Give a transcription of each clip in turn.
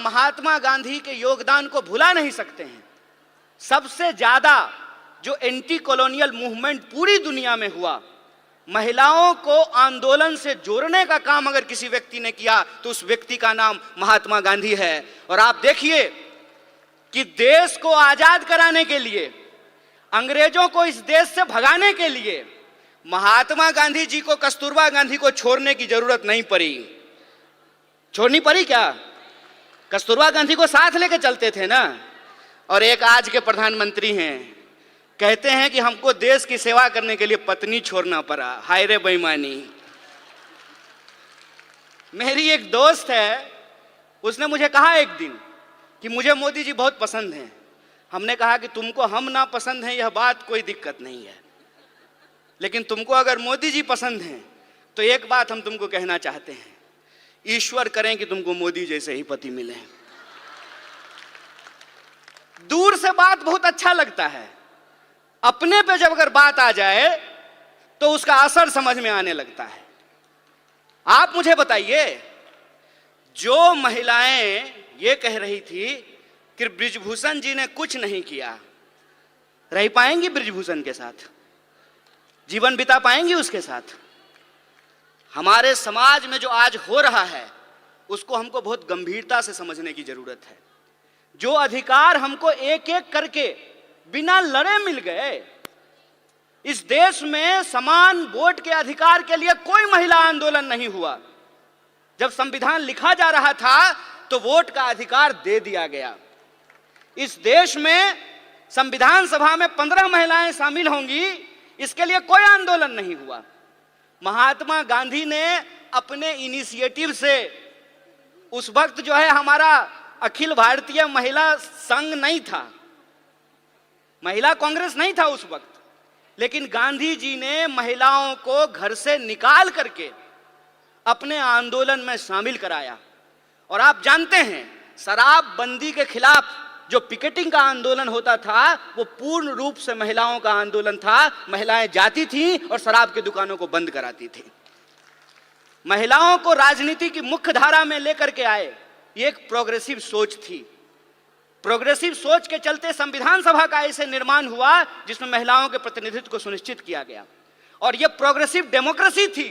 महात्मा गांधी के योगदान को भुला नहीं सकते हैं। सबसे ज्यादा जो एंटी कॉलोनियल मूवमेंट पूरी दुनिया में हुआ, महिलाओं को आंदोलन से जोड़ने का काम अगर किसी व्यक्ति ने किया तो उस व्यक्ति का नाम महात्मा गांधी है। और आप देखिए कि देश को आजाद कराने के लिए, अंग्रेजों को इस देश से भगाने के लिए महात्मा गांधी जी को कस्तूरबा गांधी को छोड़ने की जरूरत नहीं पड़ी। छोड़नी पड़ी क्या? कस्तूरबा गांधी को साथ लेके चलते थे ना। और एक आज के प्रधानमंत्री हैं, कहते हैं कि हमको देश की सेवा करने के लिए पत्नी छोड़ना पड़ा। हाय रे बेईमानी। मेरी एक दोस्त है, उसने मुझे कहा एक दिन कि मुझे मोदी जी बहुत पसंद हैं। हमने कहा कि तुमको हम ना पसंद हैं यह बात कोई दिक्कत नहीं है, लेकिन तुमको अगर मोदी जी पसंद हैं तो एक बात हम तुमको कहना चाहते हैं, ईश्वर करें कि तुमको मोदी जैसे ही पति मिले। दूर से बात बहुत अच्छा लगता है, अपने पे जब अगर बात आ जाए तो उसका असर समझ में आने लगता है। आप मुझे बताइए, जो महिलाएं ये कह रही थी कि बृजभूषण जी ने कुछ नहीं किया, रह पाएंगी बृजभूषण के साथ? जीवन बिता पाएंगी उसके साथ? हमारे समाज में जो आज हो रहा है उसको हमको बहुत गंभीरता से समझने की जरूरत है। जो अधिकार हमको एक एक करके बिना लड़े मिल गए, इस देश में समान वोट के अधिकार के लिए कोई महिला आंदोलन नहीं हुआ। जब संविधान लिखा जा रहा था तो वोट का अधिकार दे दिया गया। इस देश में संविधान सभा में 15 महिलाएं शामिल होंगी, इसके लिए कोई आंदोलन नहीं हुआ। महात्मा गांधी ने अपने इनिशिएटिव से, उस वक्त जो है हमारा अखिल भारतीय महिला संघ नहीं था, महिला कांग्रेस नहीं था उस वक्त, लेकिन गांधी जी ने महिलाओं को घर से निकाल करके अपने आंदोलन में शामिल कराया। और आप जानते हैं, शराबबंदी के खिलाफ जो पिकेटिंग का आंदोलन होता था वो पूर्ण रूप से महिलाओं का आंदोलन था। महिलाएं जाती थीं और शराब की दुकानों को बंद कराती थी। महिलाओं को राजनीति की मुख्य धारा में लेकर के आए, ये एक प्रोग्रेसिव सोच थी। प्रोग्रेसिव सोच के चलते संविधान सभा का ऐसे निर्माण हुआ जिसमें महिलाओं के प्रतिनिधित्व को सुनिश्चित किया गया। और यह प्रोग्रेसिव डेमोक्रेसी थी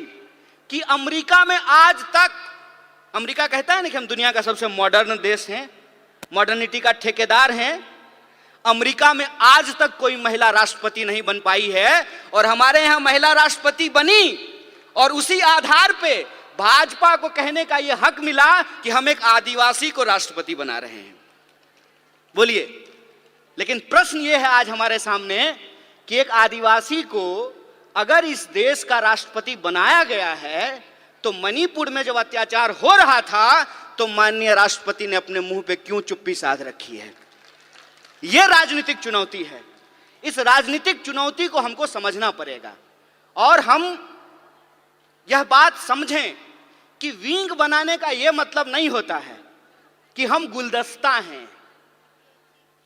कि अमेरिका में आज तक, अमेरिका कहता है ना कि हम दुनिया का सबसे मॉडर्न देश हैं, मॉडर्निटी का ठेकेदार हैं, अमेरिका में आज तक कोई महिला राष्ट्रपति नहीं बन पाई है। और हमारे यहाँ महिला राष्ट्रपति बनी और उसी आधार पे भाजपा को कहने का यह हक मिला कि हम एक आदिवासी को राष्ट्रपति बना रहे हैं। बोलिए, लेकिन प्रश्न यह है आज हमारे सामने कि एक आदिवासी को अगर इस देश का राष्ट्रपति बनाया गया है तो मणिपुर में जब अत्याचार हो रहा था तो माननीय राष्ट्रपति ने अपने मुंह पे क्यों चुप्पी साध रखी है? यह राजनीतिक चुनौती है। इस राजनीतिक चुनौती को हमको समझना पड़ेगा और हम यह बात समझें कि विंग बनाने का यह मतलब नहीं होता है कि हम गुलदस्ता हैं,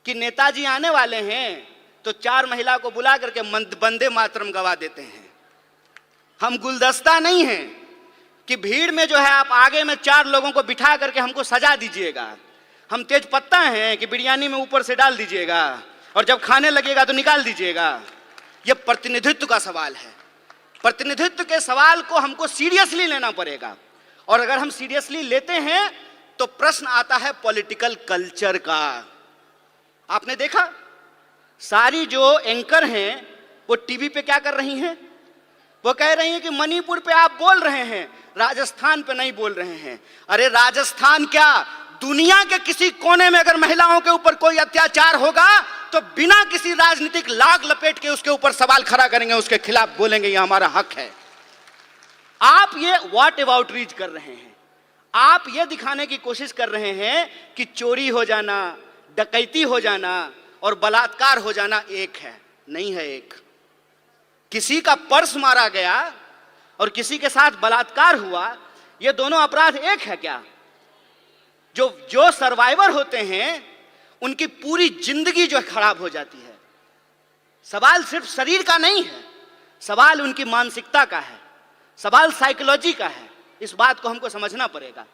कि नेताजी आने वाले हैं तो 4 महिला को बुला करके वंदे मातरम गवा देते हैं। हम गुलदस्ता नहीं हैं कि भीड़ में जो है आप आगे में 4 लोगों को बिठा करके हमको सजा दीजिएगा। हम तेज पत्ता हैं कि बिरयानी में ऊपर से डाल दीजिएगा और जब खाने लगेगा तो निकाल दीजिएगा। यह प्रतिनिधित्व का सवाल है। प्रतिनिधित्व के सवाल को हमको सीरियसली लेना पड़ेगा और अगर हम सीरियसली लेते हैं तो प्रश्न आता है पॉलिटिकल कल्चर का। आपने देखा, सारी जो एंकर हैं वो टीवी पे क्या कर रही हैं? वो कह रही हैं कि मणिपुर पे आप बोल रहे हैं, राजस्थान पे नहीं बोल रहे हैं। अरे राजस्थान क्या, दुनिया के किसी कोने में अगर महिलाओं के ऊपर कोई अत्याचार होगा तो बिना किसी राजनीतिक लाग लपेट के उसके ऊपर सवाल खड़ा करेंगे, उसके खिलाफ बोलेंगे, यह हमारा हक है। आप ये व्हाट अबाउट रीच कर रहे हैं। आप ये दिखाने की कोशिश कर रहे हैं कि चोरी हो जाना, डकैती हो जाना और बलात्कार हो जाना एक है। नहीं है एक। किसी का पर्स मारा गया और किसी के साथ बलात्कार हुआ, ये दोनों अपराध एक है क्या? जो सर्वाइवर होते हैं उनकी पूरी जिंदगी जो खराब हो जाती है। सवाल सिर्फ शरीर का नहीं है, सवाल उनकी मानसिकता का है, सवाल साइकोलॉजी का है। इस बात को हमको समझना पड़ेगा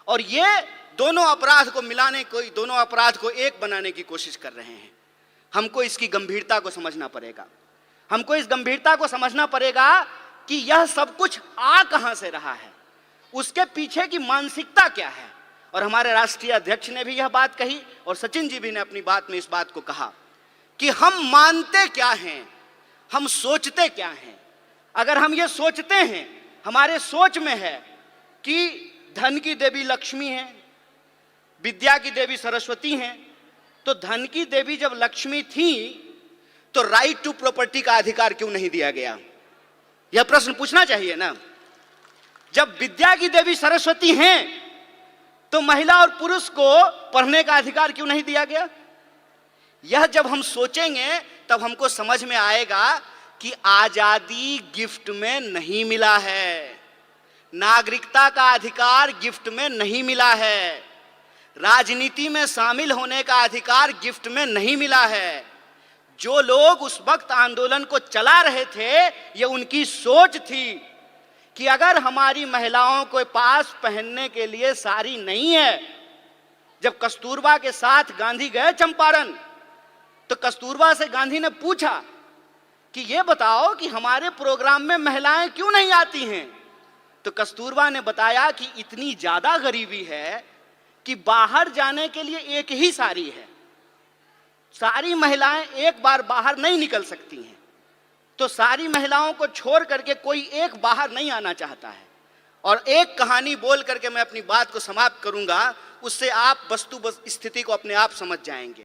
और ये दोनों अपराध को मिलाने को, दोनों अपराध को एक बनाने की कोशिश कर रहे हैं। हमको इसकी गंभीरता को समझना पड़ेगा। हमको इस गंभीरता को समझना पड़ेगा कि यह सब कुछ आ कहां से रहा है, उसके पीछे की मानसिकता क्या है। और हमारे राष्ट्रीय अध्यक्ष ने भी यह बात कही और सचिन जी भी ने अपनी बात में इस बात को कहा कि हम मानते क्या हैं, हम सोचते क्या हैं। अगर हम ये सोचते हैं, हमारे सोच में है कि धन की देवी लक्ष्मी है, विद्या की देवी सरस्वती हैं, तो धन की देवी जब लक्ष्मी थी तो राइट टू प्रॉपर्टी का अधिकार क्यों नहीं दिया गया? यह प्रश्न पूछना चाहिए ना। जब विद्या की देवी सरस्वती हैं तो महिला और पुरुष को पढ़ने का अधिकार क्यों नहीं दिया गया? यह जब हम सोचेंगे तब हमको समझ में आएगा कि आजादी गिफ्ट में नहीं मिला है, नागरिकता का अधिकार गिफ्ट में नहीं मिला है, राजनीति में शामिल होने का अधिकार गिफ्ट में नहीं मिला है। जो लोग उस वक्त आंदोलन को चला रहे थे, ये उनकी सोच थी कि अगर हमारी महिलाओं के पास पहनने के लिए साड़ी नहीं है। जब कस्तूरबा के साथ गांधी गए चंपारण, तो कस्तूरबा से गांधी ने पूछा कि ये बताओ कि हमारे प्रोग्राम में महिलाएं क्यों नहीं आती हैं? तो कस्तूरबा ने बताया कि इतनी ज्यादा गरीबी है कि बाहर जाने के लिए एक ही साड़ी है, सारी महिलाएं एक बार बाहर नहीं निकल सकती हैं, तो सारी महिलाओं को छोड़ करके कोई एक बाहर नहीं आना चाहता है। और एक कहानी बोल करके मैं अपनी बात को समाप्त करूंगा, उससे आप वस्तु स्थिति को अपने आप समझ जाएंगे।